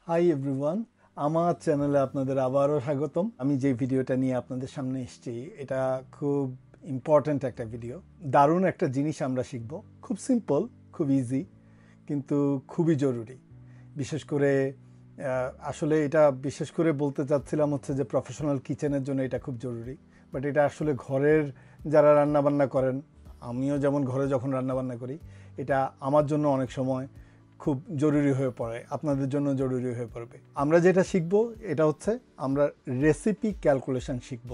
Hi everyone, আমার চ্যানেলে আপনাদের আবারও স্বাগতম। আমি যে ভিডিওটা নিয়ে আপনাদের সামনে এসেছি এটা খুব ইম্পর্ট্যান্ট একটা ভিডিও। দারুণ একটা জিনিস আমরা শিখব, খুব সিম্পল, খুব ইজি, কিন্তু খুবই জরুরি। বিশেষ করে আসলে এটা বিশেষ করে বলতে চাচ্ছিলাম হচ্ছে যে প্রফেশনাল কিচেনের জন্য এটা খুব জরুরি। বাট এটা আসলে ঘরের যারা রান্নাবান্না করেন, আমিও যেমন ঘরে যখন রান্নাবান্না করি, এটা আমার জন্য অনেক সময় খুব জরুরি হয়ে পড়ে, আপনাদের জন্য জরুরি হয়ে পড়বে। আমরা যেটা শিখব এটা হচ্ছে আমরা রেসিপি ক্যালকুলেশন শিখব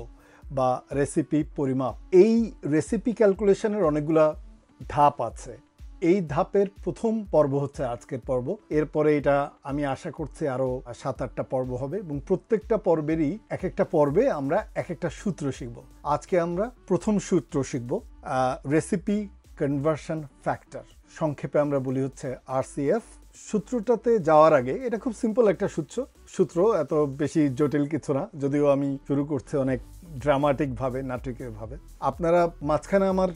বা রেসিপি পরিমাপ। এই রেসিপি ক্যালকুলেশনের অনেকগুলা ধাপ আছে। এই ধাপের প্রথম পর্ব হচ্ছে আজকের পর্ব। এরপরে এটা আমি আশা করছি আরও 7-8টা পর্ব হবে এবং প্রত্যেকটা পর্বেরই এক একটা পর্বে আমরা এক একটা সূত্র শিখব। আজকে আমরা প্রথম সূত্র শিখব, রেসিপি কনভার্সন ফ্যাক্টর, সংক্ষেপে আমরা বলি হচ্ছে RCF। সূত্রটাতে যাওয়ার আগে এটা খুব সিম্পল একটা সূত্র, এত বেশি জটিল কিছু না, যদিও আমি শুরু করছি অনেক ড্রামাটিকভাবে, নাটকীয়ভাবে। আপনারা মাঝখানে আমার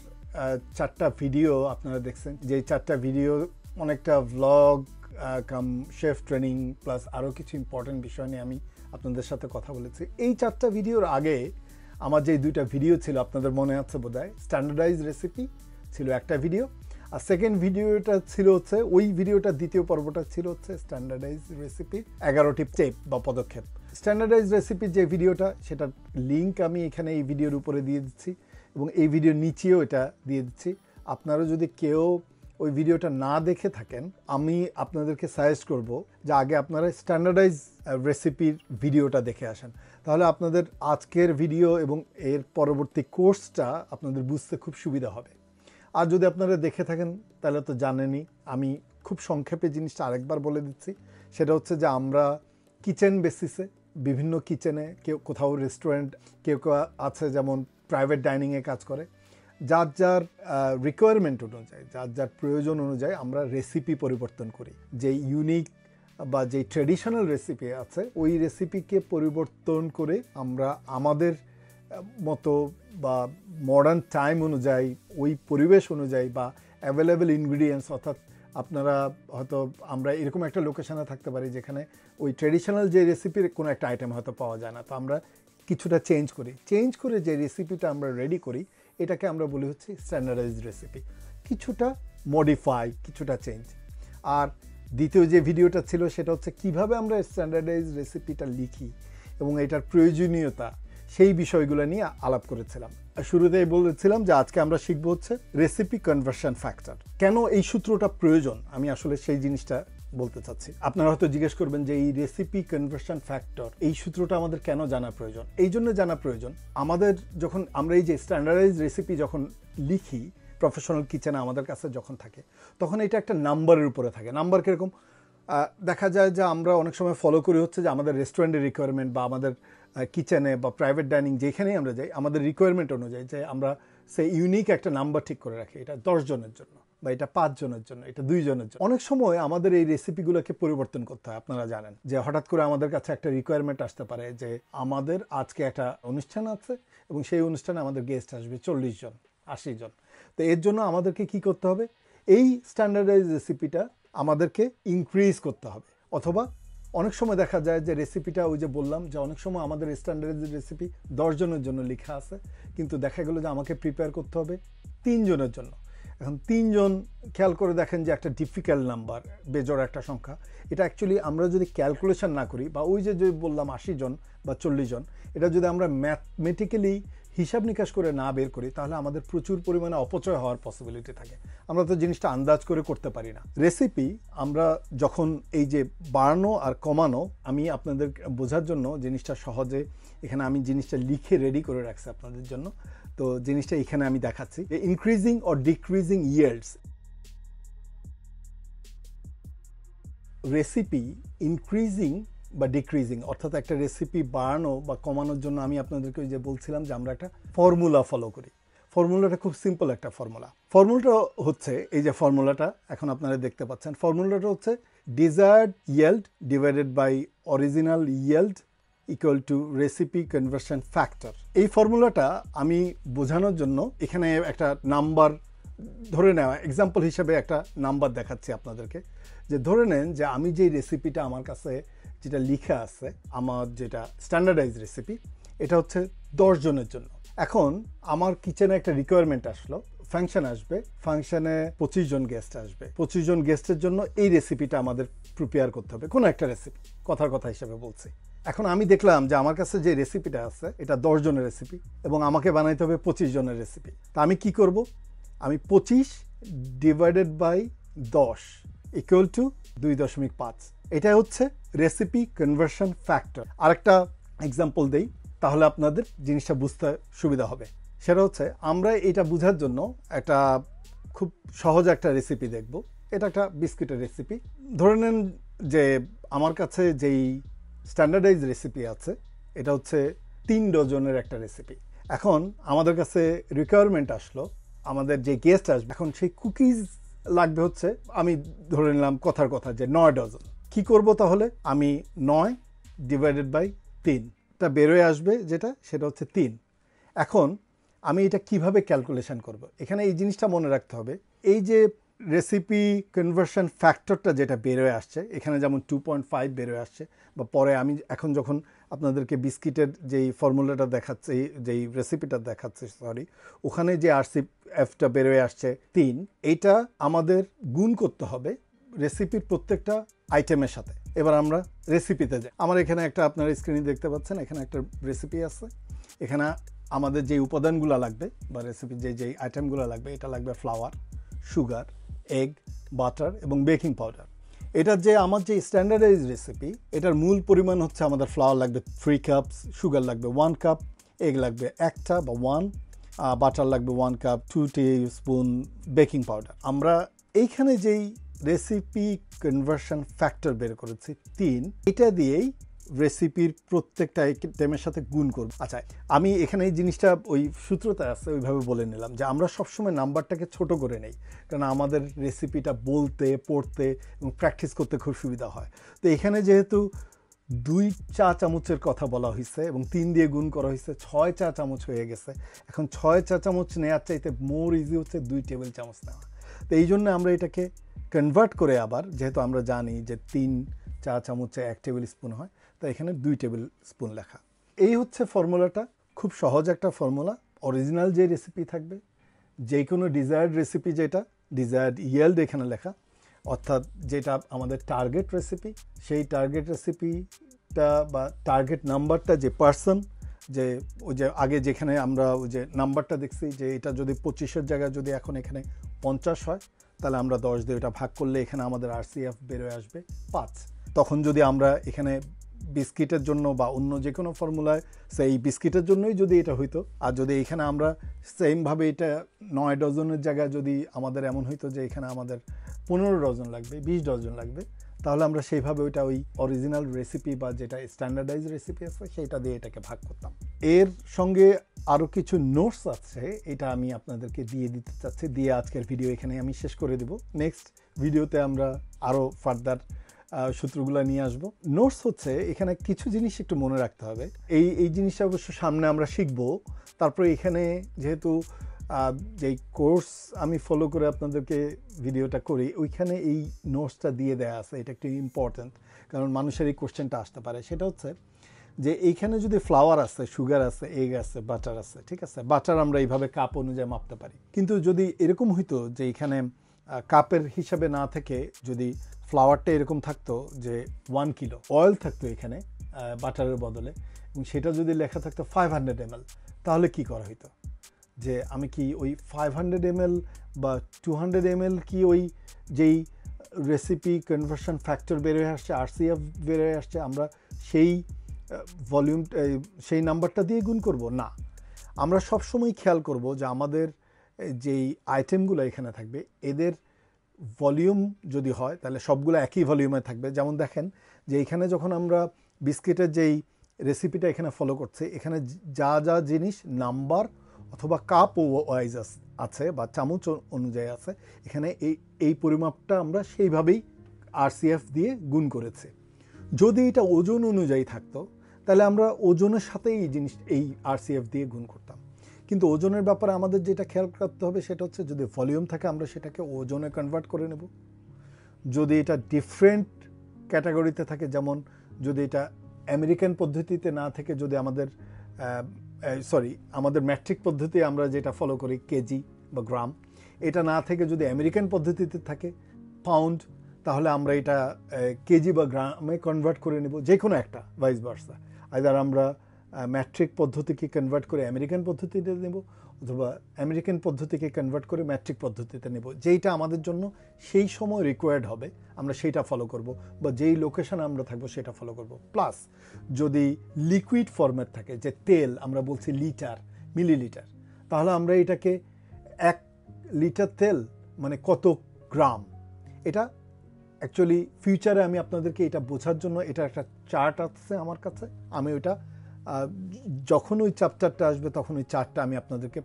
4টা ভিডিও আপনারা দেখছেন, যে 4টা ভিডিও অনেকটা ভ্লগ কাম শেফ ট্রেনিং প্লাস আরও কিছু ইম্পর্টেন্ট বিষয় নিয়ে আমি আপনাদের সাথে কথা বলেছি। এই 4টা ভিডিওর আগে আমার যে 2টা ভিডিও ছিল আপনাদের মনে আছে বোধহয়, স্ট্যান্ডার্ডাইজ রেসিপি ছিল একটা ভিডিও, আর সেকেন্ড ভিডিওটা ছিল হচ্ছে ওই ভিডিওটা দ্বিতীয় পর্বটা ছিল হচ্ছে স্ট্যান্ডার্ডাইজ রেসিপির 11টি স্টেপ বা পদক্ষেপ। স্ট্যান্ডার্ডাইজ রেসিপির যে ভিডিওটা, সেটার লিঙ্ক আমি এখানে এই ভিডিওর উপরে দিয়ে দিচ্ছি এবং এই ভিডিওর নিচেও এটা দিয়ে দিচ্ছি। আপনারা যদি কেউ ওই ভিডিওটা না দেখে থাকেন, আমি আপনাদেরকে সাজেস্ট করব যে আগে আপনারা স্ট্যান্ডার্ডাইজ রেসিপির ভিডিওটা দেখে আসেন, তাহলে আপনাদের আজকের ভিডিও এবং এর পরবর্তী কোর্সটা আপনাদের বুঝতে খুব সুবিধা হবে। আর যদি আপনারা দেখে থাকেন তাহলে তো জানেনই, আমি খুব সংক্ষেপে জিনিসটা আরেকবার বলে দিচ্ছি। সেটা হচ্ছে যে আমরা কিচেন বেসিসে, বিভিন্ন কিচেনে, কেউ কোথাও রেস্টুরেন্ট, কেউ কেউ আছে যেমন প্রাইভেট ডাইনিংয়ে কাজ করে, যার যার রিকোয়ারমেন্ট অনুযায়ী, যার যার প্রয়োজন অনুযায়ী আমরা রেসিপি পরিবর্তন করি। যে ইউনিক বা যে ট্রেডিশনাল রেসিপি আছে ওই রেসিপিকে পরিবর্তন করে আমরা আমাদের মতো বা মডার্ন টাইম অনুযায়ী, ওই পরিবেশ অনুযায়ী বা অ্যাভেলেবেল ইনগ্রিডিয়েন্টস, অর্থাৎ আপনারা হয়তো আমরা এরকম একটা লোকেশনে থাকতে পারি যেখানে ওই ট্রেডিশনাল যে রেসিপির কোনো একটা আইটেম হয়তো পাওয়া যায় না, তো আমরা কিছুটা চেঞ্জ করে যে রেসিপিটা আমরা রেডি করি এটাকে আমরা বলি হচ্ছে স্ট্যান্ডার্ডাইজড রেসিপি। কিছুটা মডিফাই, কিছুটা চেঞ্জ। আর দ্বিতীয় যে ভিডিওটা ছিল সেটা হচ্ছে কিভাবে আমরা স্ট্যান্ডার্ডাইজড রেসিপিটা লিখি এবং এটার প্রয়োজনীয়তা, সেই বিষয়গুলো নিয়ে আলাপ করেছিলাম। শুরুতেই বলেছিলাম যে আজকে আমরা শিখবো হচ্ছে রেসিপি কনভার্সন ফ্যাক্টর। কেন এই সূত্রটা প্রয়োজন, আমি আসলে সেই জিনিসটা বলতে চাচ্ছি। আপনারা হয়তো জিজ্ঞেস করবেন যে এই রেসিপি কনভার্সন ফ্যাক্টর, এই সূত্রটা আমাদের কেন জানা প্রয়োজন? এই জন্য জানা প্রয়োজন, আমাদের যখন আমরা এই যে স্ট্যান্ডার্ডাইজ রেসিপি যখন লিখি প্রফেশনাল কিচেনে আমাদের কাছে যখন থাকে, তখন এটা একটা নাম্বারের উপরে থাকে। নাম্বার কীরকম দেখা যায় যে আমরা অনেক সময় ফলো করি হচ্ছে যে আমাদের রেস্টুরেন্টের রিকোয়ারমেন্ট বা আমাদের কিচেনে বা প্রাইভেট ডাইনিং যেখানেই আমরা যাই, আমাদের রিকোয়ারমেন্ট অনুযায়ী যে আমরা সেই ইউনিক একটা নাম্বার ঠিক করে রাখি, এটা 10 জনের জন্য বা এটা 5 জনের জন্য, এটা 2 জনের জন্য। অনেক সময় আমাদের এই রেসিপিগুলোকে পরিবর্তন করতে হয়। আপনারা জানেন যে হঠাৎ করে আমাদের কাছে একটা রিকোয়ারমেন্ট আসতে পারে যে আমাদের আজকে একটা অনুষ্ঠান আছে এবং সেই অনুষ্ঠানে আমাদের গেস্ট আসবে 40 জন, 80 জন। তো এর জন্য আমাদেরকে কি করতে হবে, এই স্ট্যান্ডার্ডাইজ রেসিপিটা আমাদেরকে ইনক্রিজ করতে হবে। অথবা অনেক সময় দেখা যায় যে রেসিপিটা, ওই যে বললাম যে অনেক সময় আমাদের স্ট্যান্ডার্ডাইজ রেসিপি 10 জনের জন্য লেখা আছে, কিন্তু দেখা গেলো যে আমাকে প্রিপেয়ার করতে হবে 3 জনের জন্য। এখন 3 জন খেয়াল করে দেখেন যে একটা ডিফিকাল্ট নাম্বার, বেজোড় একটা সংখ্যা। এটা অ্যাকচুয়ালি আমরা যদি ক্যালকুলেশন না করি বা ওই যে বললাম 80 জন বা 40 জন, এটা যদি আমরা ম্যাথমেটিক্যালি হিসাব নিকাশ করে না বের করি, তাহলে আমাদের প্রচুর পরিমাণে অপচয় হওয়ার পসিবিলিটি থাকে। আমরা তো জিনিসটা আন্দাজ করে করতে পারি না। রেসিপি আমরা যখন এই যে বাড়ানো আর কমানো, আমি আপনাদের বোঝার জন্য জিনিসটা সহজে এখানে আমি জিনিসটা লিখে রেডি করে রাখছি আপনাদের জন্য। তো জিনিসটা এখানে আমি দেখাচ্ছি, increasing or decreasing yields. Recipe increasing বা ডিক্রিজিং, অর্থাৎ একটা রেসিপি বাড়ানো বা কমানোর জন্য আমি আপনাদেরকে যে বলছিলাম যে আমরা একটা ফর্মুলা ফলো করি। ফর্মুলাটা খুব সিম্পল একটা ফর্মুলাটা হচ্ছে এই যে ফর্মুলাটা এখন আপনারা দেখতে পাচ্ছেন। ফর্মুলাটা হচ্ছে desired yield divided by original yield equal to recipe conversion factor. এই ফর্মুলাটা আমি বোঝানোর জন্য এখানে একটা নাম্বার ধরে নেওয়া, এক্সাম্পল হিসেবে একটা নাম্বার দেখাচ্ছি আপনাদেরকে। যে ধরে নেন যে আমি যেই রেসিপিটা আমার কাছে যেটা লিখা আছে, আমার যেটা স্ট্যান্ডার্ডাইজ রেসিপি, এটা হচ্ছে 10 জনের জন্য। এখন আমার কিচেনে একটা রিকোয়ারমেন্ট আসলো, ফাংশন আসবে, ফাংশনে 25 জন গেস্ট আসবে, 25 জন গেস্টের জন্য এই রেসিপিটা আমাদের প্রিপেয়ার করতে হবে, কোনো একটা রেসিপি, কথার কথা হিসেবে বলছি। এখন আমি দেখলাম যে আমার কাছে যে রেসিপিটা আছে এটা 10 জনের রেসিপি এবং আমাকে বানাইতে হবে 25 জনের রেসিপি। তা আমি কি করব? আমি 25 ডিভাইডেড বাই 10 ইকুয়াল টু 2.5। এটা হচ্ছে রেসিপি কনভার্সন ফ্যাক্টর। আরেকটা এক্সাম্পল দেই, তাহলে আপনাদের জিনিসটা বুঝতে সুবিধা হবে। সেটা হচ্ছে, আমরা এটা বোঝার জন্য একটা খুব সহজ একটা রেসিপি দেখব। এটা একটা বিস্কুটের রেসিপি। ধরে নেন যে আমার কাছে যেই স্ট্যান্ডার্ডাইজ রেসিপি আছে এটা হচ্ছে 3 ডজনের একটা রেসিপি। এখন আমাদের কাছে রিকোয়ারমেন্ট আসলো, আমাদের যে গেস্ট আসবে, এখন সেই কুকিজ লাগবে হচ্ছে, আমি ধরে নিলাম কথার কথা যে 9 ডজন। কি করব তাহলে? আমি 9 ডিভাইডেড বাই 3 টা বেরোয় আসবে, যেটা সেটা হচ্ছে 3। এখন আমি এটা কিভাবে ক্যালকুলেশন করব? এখানে এই জিনিসটা মনে রাখতে হবে, এই যে রেসিপি কনভার্সন ফ্যাক্টরটা যেটা বেরোয় আসছে, এখানে যেমন 2.5 বেরোয় আসছে, বা পরে আমি এখন যখন আপনাদেরকে বিস্কিটের যেই ফর্মুলাটা দেখাচ্ছে, যেই রেসিপিটা দেখাচ্ছে, সরি, ওখানে যে RCFটা বেরোয় আসছে 3, এইটা আমাদের গুণ করতে হবে রেসিপির প্রত্যেকটা আইটেমের সাথে। এবার আমরা রেসিপিতে যাই। আমার এখানে একটা, আপনারা স্ক্রিনে দেখতে পাচ্ছেন, এখানে একটা রেসিপি আছে। এখানে আমাদের যে উপাদানগুলো লাগবে বা রেসিপির যেই আইটেমগুলো লাগবে, এটা লাগবে ফ্লাওয়ার, সুগার, এগ, বাটার এবং বেকিং পাউডার। এটার যে আমার যে স্ট্যান্ডার্ডাইজ রেসিপি, এটার মূল পরিমাণ হচ্ছে আমাদের ফ্লাওয়ার লাগবে 3 কাপস, সুগার লাগবে 1 কাপ, এগ লাগবে একটা বা 1, বাটার লাগবে 1 কাপ, 2 টিস্পুন বেকিং পাউডার। আমরা এইখানে যেই রেসিপি কনভার্সন ফ্যাক্টর বের করেছি 3, এটা দিয়েই রেসিপির প্রত্যেকটা আইটেমের সাথে গুণ করব। আচ্ছা, আমি এখানে এই জিনিসটা ওই সূত্রতে আছে ওইভাবে বলে নিলাম যে আমরা সবসময় নাম্বারটাকে ছোট করে নেই, কারণ আমাদের রেসিপিটা বলতে, পড়তে এবং প্র্যাকটিস করতে খুব সুবিধা হয়। তো এখানে যেহেতু 2 চা চামচের কথা বলা হয়েছে এবং 3 দিয়ে গুণ করা হয়েছে, 6 চা চামচ হয়ে গেছে। এখন 6 চা চামচ নেওয়ার চাইতে মোর ইজি হচ্ছে 2 টেবিল চামচ নেওয়া। তো এই জন্য আমরা এটাকে কনভার্ট করে, আবার যেহেতু আমরা জানি যে 3 চা চামচে 1 টেবিল স্পুন হয়, তো এখানে 2 টেবিল স্পুন লেখা। এই হচ্ছে ফর্মুলাটা, খুব সহজ একটা ফর্মুলা। অরিজিনাল যে রেসিপি থাকবে, যে কোনো ডিজায়ার্ড রেসিপি, যেটা ডিজায়ার্ড ইয়েল্ড এখানে লেখা, অর্থাৎ যেটা আমাদের টার্গেট রেসিপি, সেই টার্গেট রেসিপিটা বা টার্গেট নাম্বারটা, যে পার্সন, যে ওই যে আগে যেখানে আমরা ওই যে নাম্বারটা দেখছি, যে এটা যদি 25-এর জায়গায় যদি এখন এখানে 50 হয়, তাহলে আমরা 10 দিয়ে এটা ভাগ করলে এখানে আমাদের RCF বেরোয় আসবে 5। তখন যদি আমরা এখানে বিস্কিটের জন্য বা অন্য যে কোনো ফর্মুলায়, সেই বিস্কিটের জন্যই যদি এটা হইতো, আর যদি এখানে আমরা সেমভাবে এটা 9 ডজনের জায়গায় যদি আমাদের এমন হইতো যে এখানে আমাদের 15 ডজন লাগবে, 20 ডজন লাগবে, তাহলে আমরা সেইভাবে ওইটা ওই অরিজিনাল রেসিপি বা যেটা স্ট্যান্ডার্ডাইজ রেসিপি আছে সেইটা দিয়ে এটাকে ভাগ করতাম। এর সঙ্গে আরও কিছু নোটস আছে, এটা আমি আপনাদেরকে দিয়ে দিতে চাচ্ছি, দিয়ে আজকের ভিডিও এখানে আমি শেষ করে দেব। নেক্সট ভিডিওতে আমরা আরও ফার্দার সূত্রগুলো নিয়ে আসবো। নোটস হচ্ছে, এখানে কিছু জিনিস একটু মনে রাখতে হবে। এই জিনিসটা অবশ্য সামনে আমরা শিখবো। তারপরে এখানে যেহেতু যেই কোর্স আমি ফলো করে আপনাদেরকে ভিডিওটা করি, ওইখানে এই নোটসটা দিয়ে দেয়া আছে। এটা একটু ইম্পর্ট্যান্ট, কারণ মানুষের এই কোশ্চেনটা আসতে পারে। সেটা হচ্ছে যে এইখানে যদি ফ্লাওয়ার আছে, সুগার আছে, এগ আছে, বাটার আছে, ঠিক আছে, বাটার আমরা এইভাবে কাপ অনুযায়ী মাপতে পারি। কিন্তু যদি এরকম হইতো যে এখানে কাপের হিসাবে না থেকে যদি ফ্লাওয়ারটা এরকম থাকতো যে 1 কিলো, অয়েল থাকতো এখানে বাটারের বদলে, এবং সেটা যদি লেখা থাকতো 500 ml, তাহলে কি করা হইতো? যে আমি কি ওই 500 ml বা 200 ml কি ওই যেই রেসিপি কনভার্সন ফ্যাক্টর বেরোয় আসছে, RCF বেরোয় আসছে, আমরা সেই ভলিউম, সেই নাম্বারটা দিয়ে গুণ করব? না, আমরা সবসময় খেয়াল করব যে আমাদের যেই আইটেমগুলো এখানে থাকবে, এদের ভলিউম যদি হয় তাহলে সবগুলো একই ভলিউমে থাকবে। যেমন দেখেন যে এখানে যখন আমরা বিস্কিটের যেই রেসিপিটা এখানে ফলো করছি, এখানে যা যা জিনিস নাম্বার অথবা কাপ ওয়াইজ আছে বা চামচ অনুযায়ী আছে, এখানে এই পরিমাপটা আমরা সেইভাবেই RCF দিয়ে গুণ করেছি। যদি এটা ওজন অনুযায়ী থাকতো, তাহলে আমরা ওজনের সাথেই এই RCF দিয়ে গুণ করতাম। কিন্তু ওজনের ব্যাপারে আমাদের যেটা খেয়াল করতে হবে সেটা হচ্ছে, যদি ভলিউম থাকে আমরা সেটাকে ওজনে কনভার্ট করে নেব, যদি এটা ডিফারেন্ট ক্যাটাগরিতে থাকে, যেমন যদি এটা আমেরিকান পদ্ধতিতে না থেকে যদি আমাদের ম্যাট্রিক পদ্ধতি আমরা যেটা ফলো করি কেজি বা গ্রাম, এটা না থেকে যদি আমেরিকান পদ্ধতিতে থাকে পাউন্ড, তাহলে আমরা এটা কেজি বা গ্রামে কনভার্ট করে নেব, যে কোনো একটা ভাইস ভার্সা। আইদার আমরা ম্যাট্রিক পদ্ধতিকে কনভার্ট করে আমেরিকান পদ্ধতিতে নেব, অথবা আমেরিকান পদ্ধতিকে কনভার্ট করে ম্যাট্রিক পদ্ধতিতে নেব। যেইটা আমাদের জন্য সেই সময় রিকোয়ার্ড হবে আমরা সেইটা ফলো করব, বা যেই লোকেশনে আমরা থাকবো সেটা ফলো করব। প্লাস যদি লিকুইড ফর্মেট থাকে, যে তেল আমরা বলছি লিটার মিলিলিটার, তাহলে আমরা এটাকে 1 লিটার তেল মানে কত গ্রাম, এটা অ্যাকচুয়ালি ফিউচারে আমি আপনাদেরকে এটা বোঝার জন্য এটা একটা চার্ট আছে আমার কাছে, আমি ওইটা যখন ওই চ্যাপ্টারটা আসবে তখন ওই চার্টটা আমি আপনাদেরকে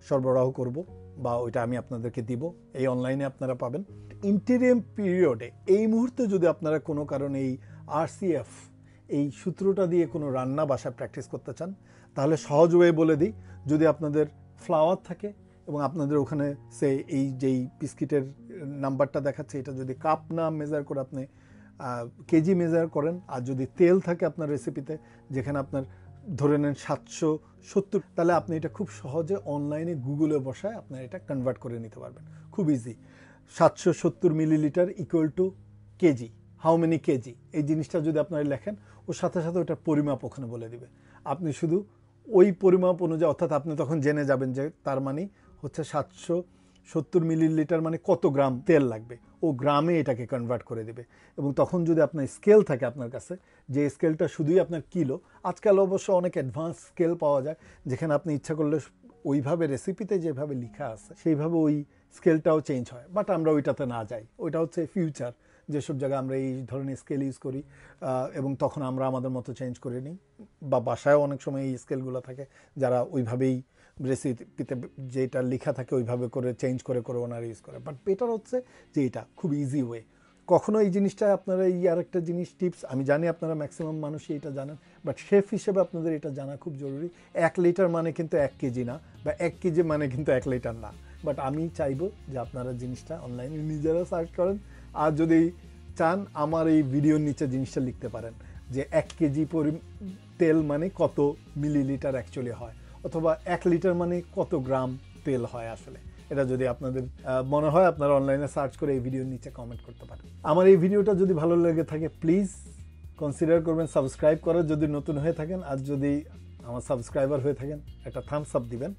সরবরাহ করব, বা ওইটা আমি আপনাদেরকে দিব, এই অনলাইনে আপনারা পাবেন। ইন্টেরিয়াম পিরিয়ডে এই মুহূর্তে যদি আপনারা কোনো কারণে এই RCF এই সূত্রটা দিয়ে কোনো রান্না বাসায় প্র্যাকটিস করতে চান, তাহলে সহজ ওয়ে বলে দিই, যদি আপনাদের ফ্লাওয়ার থাকে এবং আপনাদের ওখানে এই যেই বিস্কিটের নাম্বারটা দেখাচ্ছে, এটা যদি কাপ না মেজার করে আপনি কেজি মেজার করেন, আর যদি তেল থাকে আপনার রেসিপিতে যেখানে আপনার ধরে নেন 770, তাহলে আপনি এটা খুব সহজে অনলাইনে গুগলে বসায় আপনার এটা কনভার্ট করে নিতে পারবেন, খুব easy. 770 millilitre equal to KG, how many KG, এই জিনিসটা যদি আপনারা লেখেন, ওর সাথে সাথে ওটার পরিমাপ ওখানে বলে দিবে। আপনি শুধু ওই পরিমাপ অনুযায়ী, অর্থাৎ আপনি তখন জেনে যাবেন যে তার মানে হচ্ছে 770 মিলিলিটার মানে কত গ্রাম তেল লাগবে, ও গ্রামে এটাকে কনভার্ট করে দেবে। এবং তখন যদি আপনার স্কেল থাকে আপনার কাছে, যে স্কেলটা শুধুই আপনার কিলো, আজকাল অবশ্য অনেক অ্যাডভান্স স্কেল পাওয়া যায়, যেখানে আপনি ইচ্ছা করলে ওইভাবে রেসিপিতে যেভাবে লেখা আছে সেইভাবে ওই স্কেলটাও চেঞ্জ হয়, বাট আমরা ওইটাতে না যাই। ওইটা হচ্ছে ফিউচার, যেসব জায়গায় আমরা এই ধরনের স্কেল ইউজ করি, এবং তখন আমরা আমাদের মতো চেঞ্জ করে নিই, বা বাসায়ও অনেক সময় এই স্কেলগুলো থাকে, যারা ওইভাবেই রেসিপিতে যেটা লেখা থাকে ওইভাবে করে চেঞ্জ করে ওনারা ইউজ করে। বাট বেটার হচ্ছে যে এটা খুব ইজি ওয়ে। কখনো এই জিনিসটা আপনারা আরেকটা জিনিস টিপস, আমি জানি আপনারা ম্যাক্সিমাম মানুষই এটা জানেন, বাট শেফ হিসেবে আপনাদের এটা জানা খুব জরুরি। 1 লিটার মানে কিন্তু 1 কেজি না, বা 1 কেজি মানে কিন্তু 1 লিটার না। বাট আমি চাইবো যে আপনারা জিনিসটা অনলাইনে নিজেরা সার্চ করেন, আর যদি চান আমার এই ভিডিওর নিচে জিনিসটা লিখতে পারেন যে 1 কেজি তেল মানে কত মিলিলিটার অ্যাকচুয়ালি হয়, অথবা 1 লিটার মানে কত গ্রাম তেল হয় আসলে। এটা যদি আপনাদের মনে হয়, আপনারা অনলাইনে সার্চ করে এই ভিডিওর নিচে কমেন্ট করতে পারেন। আমার এই ভিডিওটা যদি ভালো লেগে থাকে প্লিজ কনসিডার করবেন সাবস্ক্রাইব করার, যদি নতুন হয়ে থাকেন, আর যদি আমার সাবস্ক্রাইবার হয়ে থাকেন একটা থামস আপ দিবেন।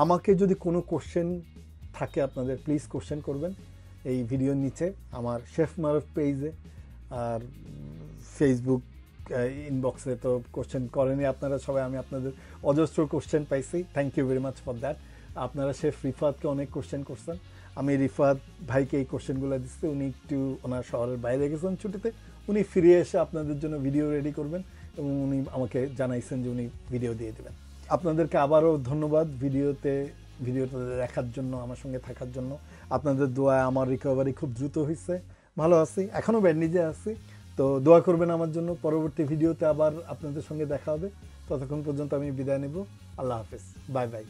আমাকে যদি কোনো কোশ্চেন থাকে আপনাদের, প্লিজ কোশ্চেন করবেন এই ভিডিওর নিচে আমার শেফ মারুফ পেজে, আর ফেসবুক ইনবক্সে তো কোশ্চেন করেনি আপনারা সবাই, আমি আপনাদের অজস্র কোশ্চেন পাইছি, thank you very much for that. আপনারা শেফ রিফাতকে অনেক কোশ্চেন করছেন, আমি রিফাত ভাইকে এই কোশ্চেনগুলো দিচ্ছি, উনি একটু ওনার শহরের বাইরে গেছেন ছুটিতে, উনি ফিরে এসে আপনাদের জন্য ভিডিও রেডি করবেন, এবং উনি আমাকে জানাইছেন যে উনি ভিডিও দিয়ে দেবেন। আপনাদেরকে আবারও ধন্যবাদ ভিডিওটা দেখার জন্য, আমার সঙ্গে থাকার জন্য। আপনাদের দোয়ায় আমার রিকভারি খুব দ্রুত হয়েছে, ভালো আছি, এখনও ব্যান্ডেজে আছি, তো দোয়া করবেন আমার জন্য। পরবর্তী ভিডিওতে আবার আপনাদের সঙ্গে দেখা হবে, ততক্ষণ পর্যন্ত আমি বিদায় নেব। আল্লাহ হাফেজ, বাই বাই।